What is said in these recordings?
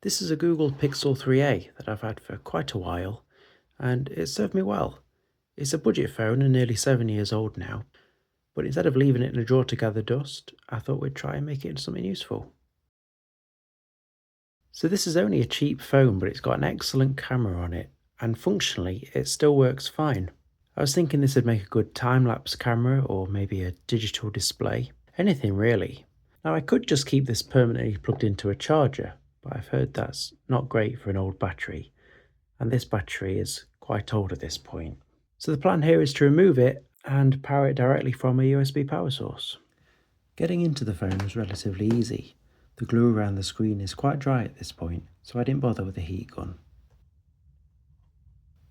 This is a Google Pixel 3a that I've had for quite a while, and it served me well. It's a budget phone and nearly 7 years old now, but instead of leaving it in a drawer to gather dust, I thought we'd try and make it into something useful. So this is only a cheap phone, but it's got an excellent camera on it, and functionally it still works fine. I was thinking this would make a good time-lapse camera or maybe a digital display, anything really. Now I could just keep this permanently plugged into a charger, but I've heard that's not great for an old battery, and this battery is quite old at this point. So the plan here is to remove it and power it directly from a USB power source. Getting into the phone was relatively easy. The glue around the screen is quite dry at this point, so I didn't bother with a heat gun.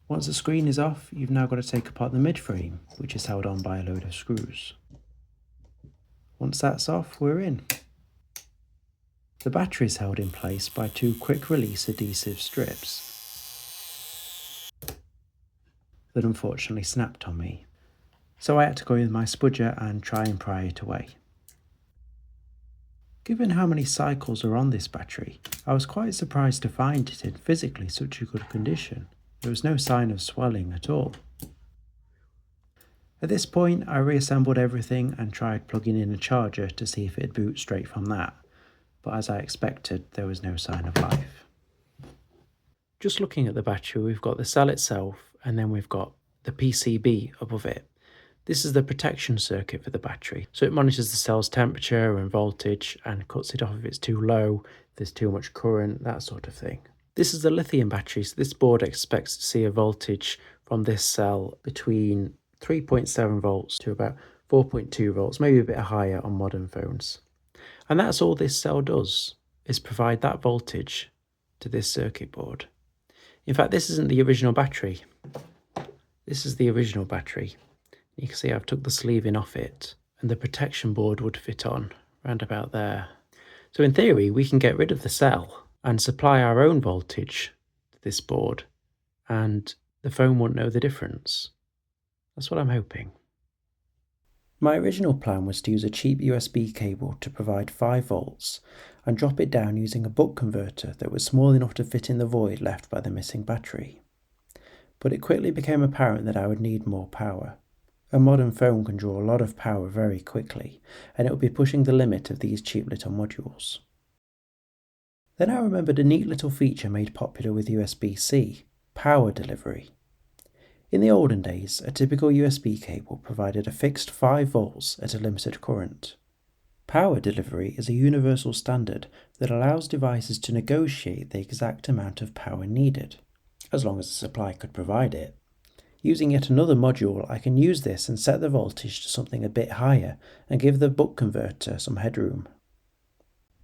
Once the screen is off, you've now got to take apart the mid-frame, which is held on by a load of screws. Once that's off, we're in. The battery is held in place by two quick-release adhesive strips that unfortunately snapped on me, so I had to go with my spudger and try and pry it away. Given how many cycles are on this battery, I was quite surprised to find it in physically such a good condition. There was no sign of swelling at all. At this point, I reassembled everything and tried plugging in a charger to see if it'd boot straight from that, but as I expected, there was no sign of life. Just looking at the battery, we've got the cell itself, and then we've got the PCB above it. This is the protection circuit for the battery, so it monitors the cell's temperature and voltage and cuts it off if it's too low, if there's too much current, that sort of thing. This is the lithium battery, so this board expects to see a voltage from this cell between 3.7 volts to about 4.2 volts, maybe a bit higher on modern phones. And that's all this cell does, is provide that voltage to this circuit board. In fact, this isn't the original battery. This is the original battery. You can see I've took the sleeving off it, and the protection board would fit on round about there. So in theory, we can get rid of the cell and supply our own voltage to this board, and the phone won't know the difference. That's what I'm hoping. My original plan was to use a cheap USB cable to provide 5 volts and drop it down using a buck converter that was small enough to fit in the void left by the missing battery. But it quickly became apparent that I would need more power. A modern phone can draw a lot of power very quickly, and it would be pushing the limit of these cheap little modules. Then I remembered a neat little feature made popular with USB-C, power delivery. In the olden days, a typical USB cable provided a fixed 5 volts at a limited current. Power delivery is a universal standard that allows devices to negotiate the exact amount of power needed, as long as the supply could provide it. Using yet another module, I can use this and set the voltage to something a bit higher and give the buck converter some headroom.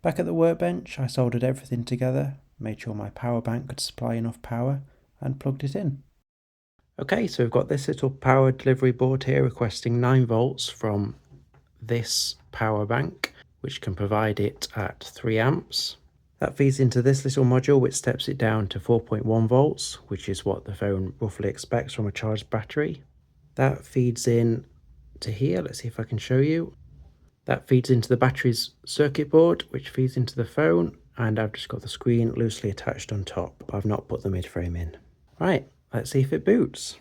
Back at the workbench, I soldered everything together, made sure my power bank could supply enough power, and plugged it in. Okay, so we've got this little power delivery board here requesting 9 volts from this power bank, which can provide it at 3 amps. That feeds into this little module, which steps it down to 4.1 volts, which is what the phone roughly expects from a charged battery. That feeds in to here. Let's see if I can show you. That feeds into the battery's circuit board, which feeds into the phone, and I've just got the screen loosely attached on top, but I've not put the mid-frame in. Right, let's see if it boots.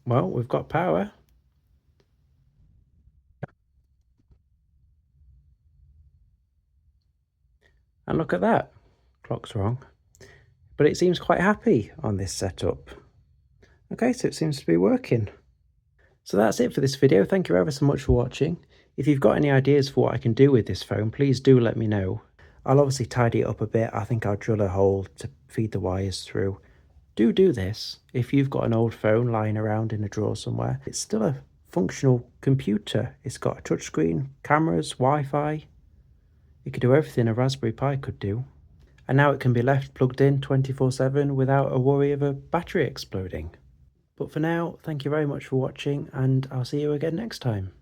Well, we've got power. And look at that. Clock's wrong. But it seems quite happy on this setup. Okay, so it seems to be working. So that's it for this video. Thank you ever so much for watching. If you've got any ideas for what I can do with this phone, please do let me know. I'll obviously tidy it up a bit. I think I'll drill a hole to feed the wires through. Do this. If you've got an old phone lying around in a drawer somewhere, it's still a functional computer. It's got a touchscreen, cameras, Wi-Fi. It could do everything a Raspberry Pi could do. And now it can be left plugged in 24/7 without a worry of a battery exploding. But for now, thank you very much for watching, and I'll see you again next time.